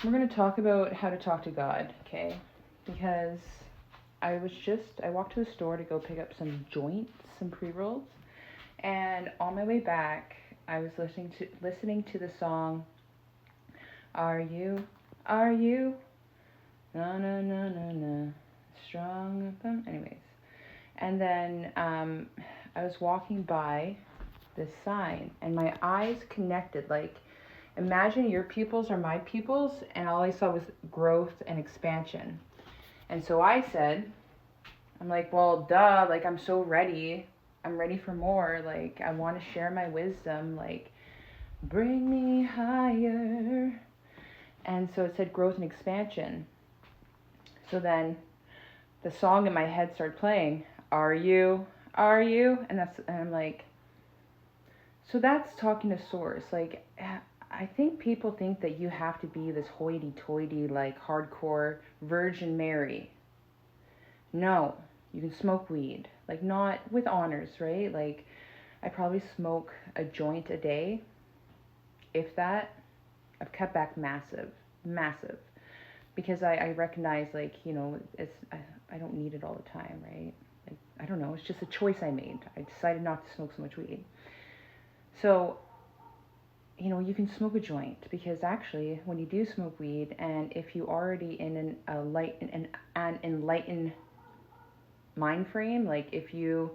We're going to talk about how to talk to God, okay? Because I walked to the store to go pick up some joints, some pre-rolls, and on my way back, I was listening to the song Are You Are You Na na na na na strong anyways. And then I was walking by this sign and my eyes connected, like imagine your pupils are my pupils, and all I saw was growth and expansion. And so I said, I'm like, well, duh, like I'm so ready. I'm ready for more. Like I want to share my wisdom. Like bring me higher. And so it said growth and expansion. So then the song in my head started playing. Are you? Are you? And I'm like, so that's talking to source. Like I think people think that you have to be this hoity-toity, like hardcore Virgin Mary. No, you can smoke weed, like not with honors, right? Like I probably smoke a joint a day, if that. I've cut back massive, because I recognize, like, I don't need it all the time, right? Like I don't know, it's just a choice I made. I decided not to smoke so much weed. So you can smoke a joint, because actually when you do smoke weed, and if you already in an enlightened mind frame, like if you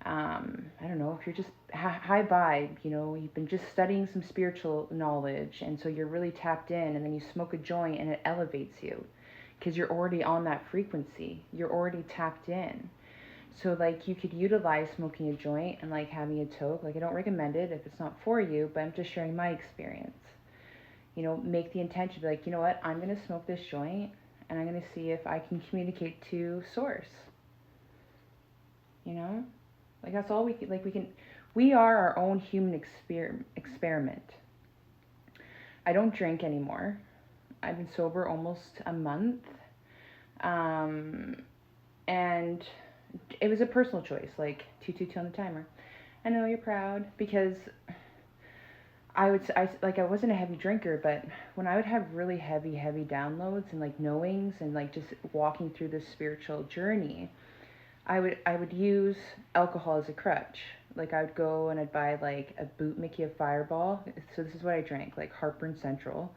I don't know, if you're just high vibe, you've been just studying some spiritual knowledge, and so you're really tapped in, and then you smoke a joint and it elevates you because you're already on that frequency, you're already tapped in. So like you could utilize smoking a joint and like having a toke. Like I don't recommend it if it's not for you, but I'm just sharing my experience. Make the intention, like, you know what, I'm going to smoke this joint and I'm going to see if I can communicate to source. Like that's all we are our own human experiment. I don't drink anymore. I've been sober almost a month. And it was a personal choice, like 222 on the timer. I know you're proud, because I wasn't a heavy drinker, but when I would have really heavy downloads and like knowings and like just walking through this spiritual journey, I would use alcohol as a crutch. Like I would go and I'd buy like a Boot Mickey of Fireball. So this is what I drank, like Heartburn Central,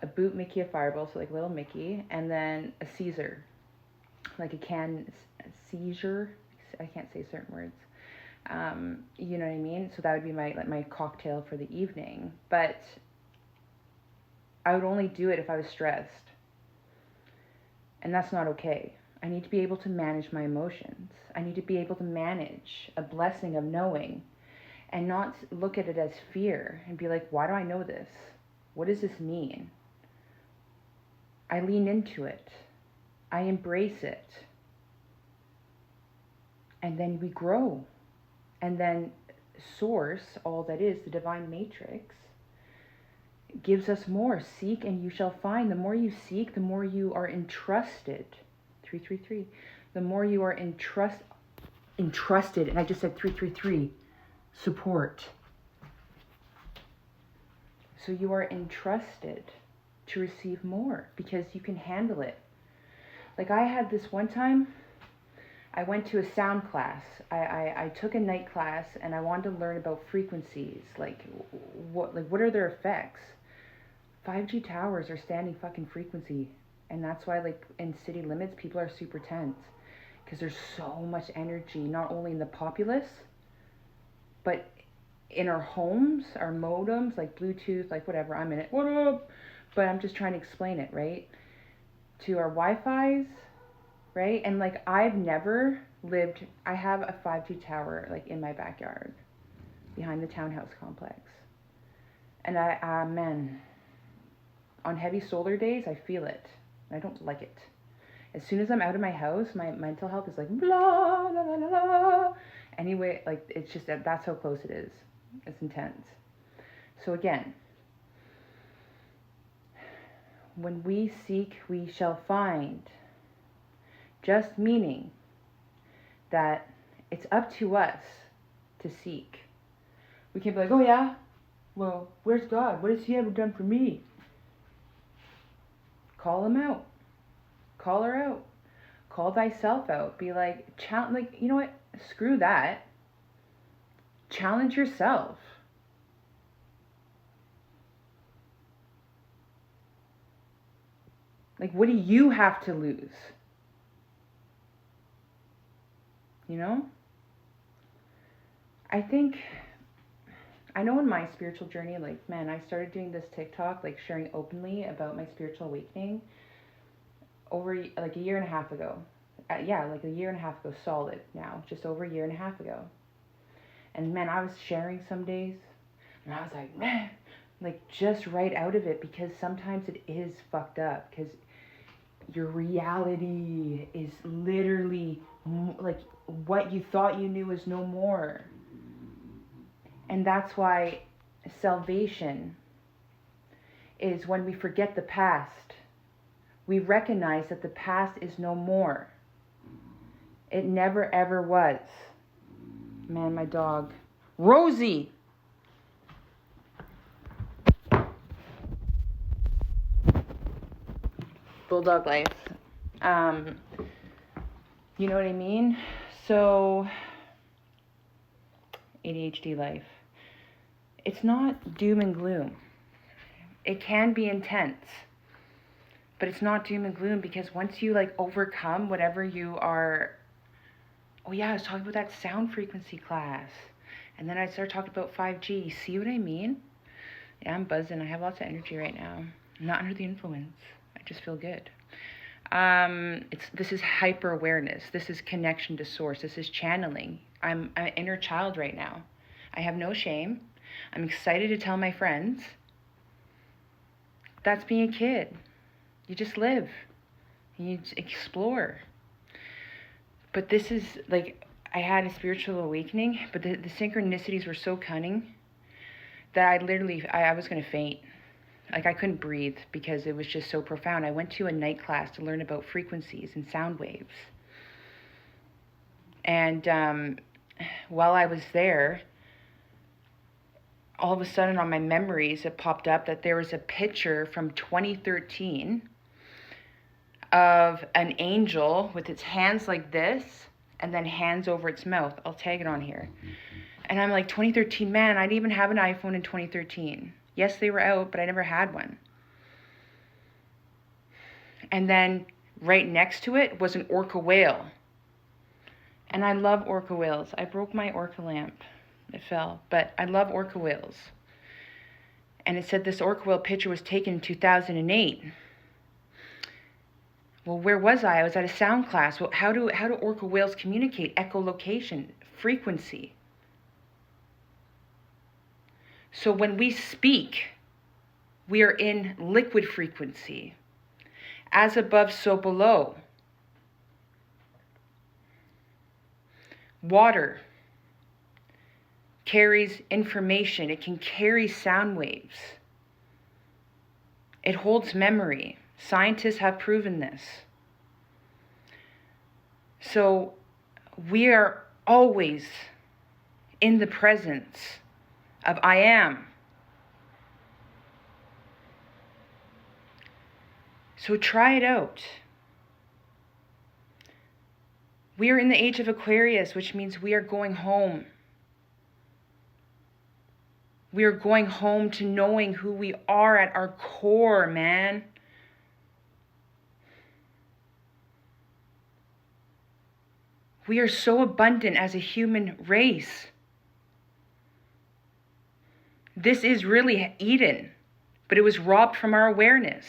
a Boot Mickey of Fireball, so like Little Mickey, and then a Caesar, like a can seizure. I can't say certain words. You know what I mean? So that would be my cocktail for the evening. But I would only do it if I was stressed. And that's not okay. I need to be able to manage my emotions. I need to be able to manage a blessing of knowing and not look at it as fear and be like, why do I know this? What does this mean? I lean into it. I embrace it. And then we grow. And then source, all that is, the divine matrix, gives us more. Seek and you shall find. The more you seek, the more you are entrusted. 333. The more you are entrusted, and I just said 333, support. So you are entrusted to receive more because you can handle it. Like I had this one time, I went to a sound class. I took a night class and I wanted to learn about frequencies. Like what are their effects? 5G towers are standing fucking frequency. And that's why, like, in city limits, people are super tense. Because there's so much energy, not only in the populace, but in our homes, our modems, like Bluetooth, like whatever, I'm in it, what up? But I'm just trying to explain it, right? To our Wi-Fi's, right? And, like, I've never lived, I have a 5G tower, like, in my backyard, behind the townhouse complex. And man, on heavy solar days, I feel it. I don't like it. As soon as I'm out of my house, my mental health is like blah, la, la, la, la. Anyway, like it's just that's how close it is. It's intense. So again, when we seek, we shall find. Just meaning that it's up to us to seek. We can't be like, oh yeah, well, where's God? What has He ever done for me? Call him out. Call her out. Call thyself out. Be like, you know what? Screw that. Challenge yourself. Like, what do you have to lose? You know? I know in my spiritual journey, like, man, I started doing this TikTok, like, sharing openly about my spiritual awakening over, like, a year and a half ago. Yeah, like a year and a half ago, solid now, just over a year and a half ago. And, man, I was sharing some days, and I was like, man, like, just right out of it, because sometimes it is fucked up, because your reality is literally, like, what you thought you knew is no more. And that's why salvation is when we forget the past. We recognize that the past is no more. It never ever was. Man, my dog. Rosie! Bulldog life. You know what I mean? So, ADHD life. It's not doom and gloom. It can be intense, but it's not doom and gloom, because once you like overcome whatever you are. Oh yeah, I was talking about that sound frequency class, and then I started talking about 5G. See what I mean? Yeah, I'm buzzing. I have lots of energy right now. I'm not under the influence. I just feel good. This is hyper awareness. This is connection to source. This is channeling. I'm an inner child right now. I have no shame. I'm excited to tell my friends. That's being a kid. You just live. You explore. But this is like, I had a spiritual awakening, but the synchronicities were so cunning that I was going to faint. Like, I couldn't breathe because it was just so profound. I went to a night class to learn about frequencies and sound waves. And while I was there, all of a sudden on my memories, it popped up that there was a picture from 2013 of an angel with its hands like this and then hands over its mouth. I'll tag it on here. And I'm like, 2013, man, I didn't even have an iPhone in 2013. Yes, they were out, but I never had one. And then right next to it was an orca whale. And I love orca whales. I broke my orca lamp. It fell. But I love orca whales. And it said this orca whale picture was taken in 2008. Well, where was I? I was at a sound class. Well, how do orca whales communicate? Echolocation, frequency. So when we speak, we are in liquid frequency. As above, so below. Water carries information. It can carry sound waves. It holds memory. Scientists have proven this. So we are always in the presence of I am. So try it out. We are in the age of Aquarius, which means we are going home. We are going home to knowing who we are at our core, man. We are so abundant as a human race. This is really Eden, but it was robbed from our awareness.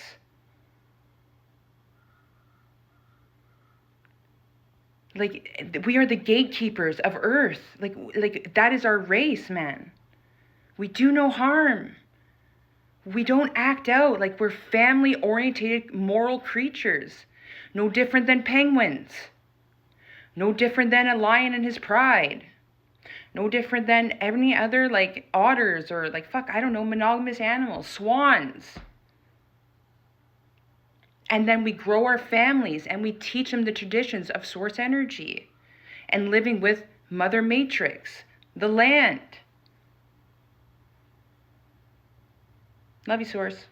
Like, we are the gatekeepers of Earth. Like that is our race, man. We do no harm. We don't act out. Like, we're family-oriented, moral creatures. No different than penguins. No different than a lion and his pride. No different than any other, like, otters or, like, monogamous animals, swans. And then we grow our families and we teach them the traditions of source energy and living with Mother Matrix, the land. Love you, Source.